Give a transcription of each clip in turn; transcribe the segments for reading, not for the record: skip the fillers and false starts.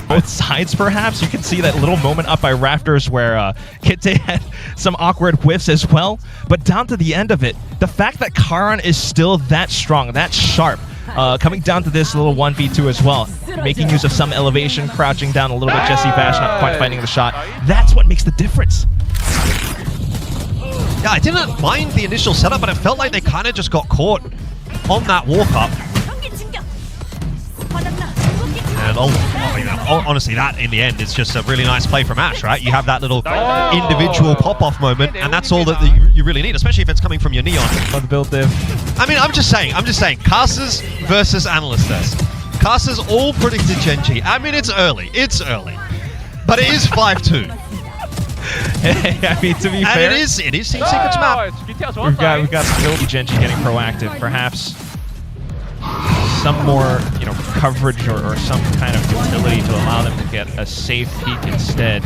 both sides, perhaps. You can see that little moment up by Rafters where Kite had some awkward whiffs as well. But down to the end of it, the fact that Karan is still that strong, that sharp, coming down to this little 1v2 as well, making use of some elevation, crouching down a little bit, Jesse Bash not quite finding the shot. That's what makes the difference. Yeah, I didn't mind the initial setup, but it felt like they kind of just got caught on that walk-up. And honestly, that in the end is just a really nice play from Ash, right? You have that little individual pop-off moment, and that's all that you really need, especially if it's coming from your Neon. On the build div. I mean, I'm just saying, casters versus analyst test. Casters all predicted Gen.G. I mean, it's early, but it is 5-2. I mean, to be fair, and it is Team Secret's map. We've got still Gen.G getting proactive, perhaps some more, coverage or some kind of utility to allow them to get a safe peek instead.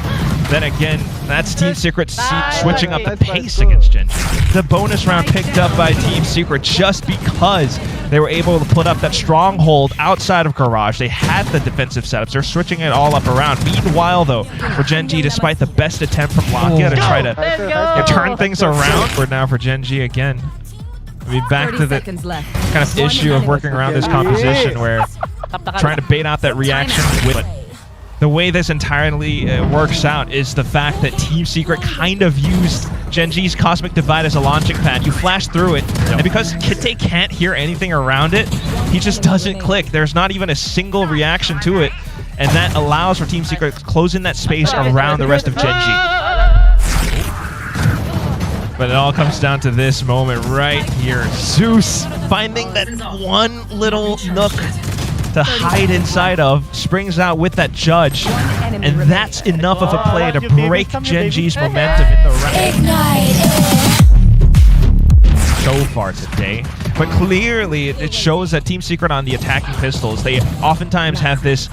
Then again, that's Team Secret switching up the pace against Gen.G. The bonus round picked up by Team Secret just because they were able to put up that stronghold outside of Garage. They had the defensive setups. They're switching it all up around. Meanwhile, though, for Gen.G, despite the best attempt from Lakia to try to turn things around, we're now for Gen.G again. I mean, back to the kind of issue of working around this composition where trying to bait out that reaction with the way this entirely works out is the fact that Team Secret kind of used Gen.G's Cosmic Divide as a launching pad. You flash through it, and because Kite can't hear anything around it, he just doesn't click. There's not even a single reaction to it, and that allows for Team Secret to close in that space around the rest of Gen.G. But it all comes down to this moment right here. Zeus finding that one little nook to hide inside of, springs out with that judge, and that's enough of a play to break Gen.G's momentum in the round. So far today. But clearly, it shows that Team Secret on the attacking pistols, they oftentimes have this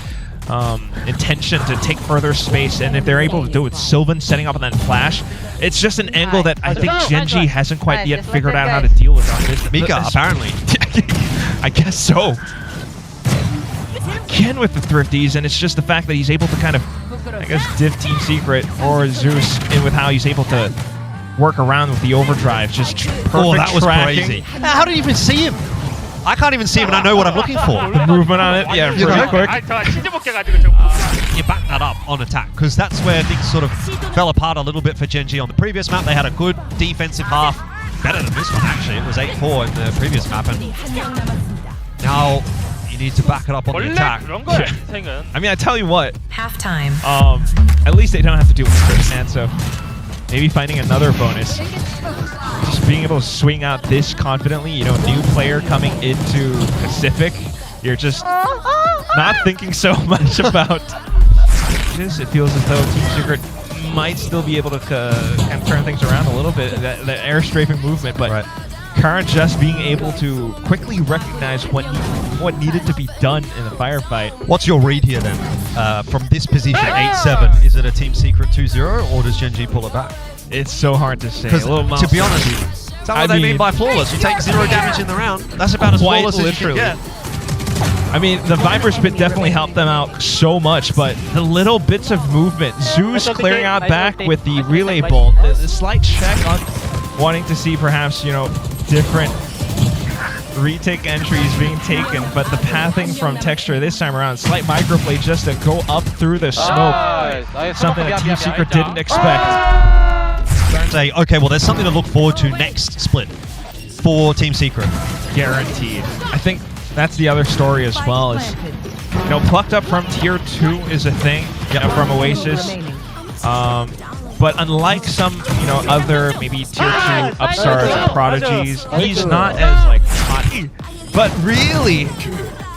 intention to take further space, and if they're able to do it with Sylvan setting up on that flash, it's just an angle that I think Gen.G hasn't quite yet figured out how to deal with on this. Mika, apparently. I guess so. Again with the thrifties, and it's just the fact that he's able to kind of, I guess, div Team Secret or Zeus in with how he's able to work around with the overdrive. Just perfect that was tracking. crazy. How did you even see him? I can't even see him, and I know what I'm looking for. The movement on it, yeah, pretty quick. You back that up on attack, because that's where things sort of fell apart a little bit for Gen.G. On the previous map, they had a good defensive half. Better than this one, actually. It was 8-4 in the previous map, and now you need to back it up on the attack. I mean, I tell you what. Halftime. At least they don't have to do it with first hand, so maybe finding another bonus. Just being able to swing out this confidently, new player coming into Pacific, you're just not thinking so much about this. It feels as though Team Secret might still be able to kind of turn things around a little bit, that air strafing movement, but Karan just being able to quickly recognize what needed to be done in the firefight. What's your read here then? From this position, 8-7, is it a Team Secret 2-0, or does Gen.G pull it back? It's so hard to say. To be honest, that's what they mean by flawless. You take 0 damage in the round. That's about as flawless as you can get. I mean, the Viper Spit definitely helped them out so much, but the little bits of movement, Zeus clearing out back with the relay bolt, the slight check on wanting to see perhaps, different retake entries being taken, but the pathing from Texture this time around, slight microplay just to go up through the smoke, something that Team Secret didn't expect. Say, okay, well, there's something to look forward to next split for Team Secret. Guaranteed. I think that's the other story as well. Is plucked up from tier 2 is a thing from Oasis. But unlike some other maybe tier 2 upstarts and prodigies, he's not as hot. But really,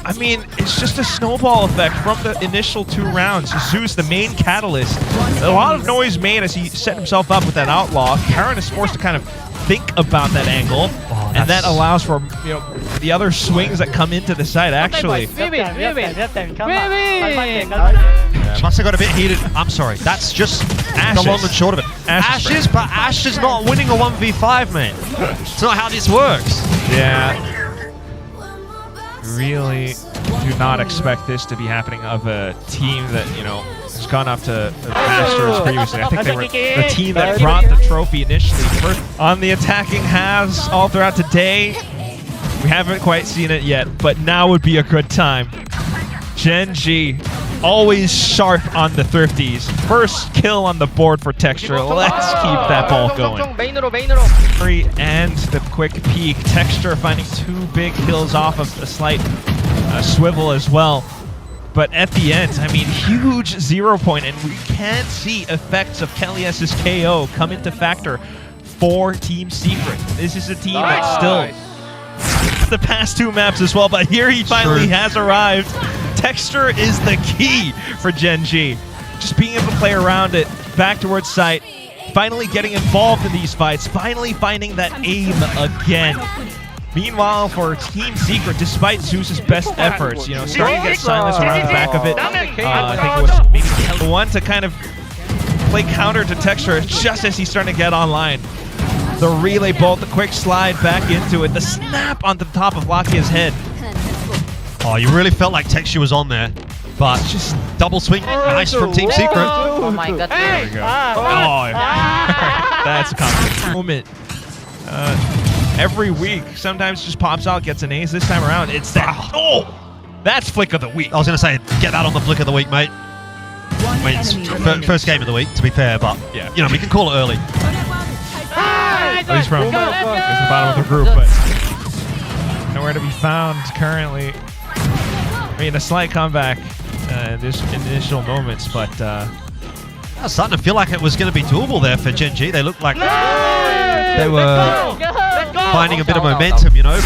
I mean, it's just a snowball effect from the initial 2 rounds. Zeus, the main catalyst, a lot of noise made as he set himself up with that outlaw. Karan is forced to kind of think about that angle, and that allows for the other swings that come into the side. Actually, must have got a bit heated. I'm sorry. That's just the long and short of it. Ashes, but Ash is not winning a 1v5, man. It's not how this works. Yeah. Really do not expect this to be happening of a team that, you know, has gone up to the Masters previously. I think they were the team that brought the trophy initially. First on the attacking halves all throughout today. We haven't quite seen it yet, but now would be a good time. Gen.G, always sharp on the thrifties. First kill on the board for Texture. Let's keep that ball going. And the quick peek. Texture finding 2 big kills off of a slight swivel as well. But at the end, I mean, huge 0 point, and we can see effects of Kelly's KO come into factor for Team Secret. This is a team that's still the past 2 maps as well, but here he finally has arrived. Texture is the key for Gen.G. Just being able to play around it, back towards site, finally getting involved in these fights, finally finding that aim again. Meanwhile, for Team Secret, despite Zeus's best efforts, you know, starting to get silence around the back of it, I think it was maybe the one to kind of play counter to Texture just as he's starting to get online. The relay bolt, the quick slide back into it, the snap on the top of Lakia's head. Oh, you really felt like Texture was on there, but just double swing, nice from Team Secret. Oh my god. There we go. Oh, that's a confident moment. Every week, sometimes just pops out, gets an ace. This time around, it's that. Oh, that's flick of the week. I was going to say, get that on the flick of the week, mate. I mean, it's first game of the week, to be fair, but yeah, you know, we can call it early. At least from the bottom of the group, but nowhere to be found currently. I mean, a slight comeback in this initial moments, but I was starting to feel like it was going to be doable there for Gen.G. They looked like they were finding a bit of momentum, you know.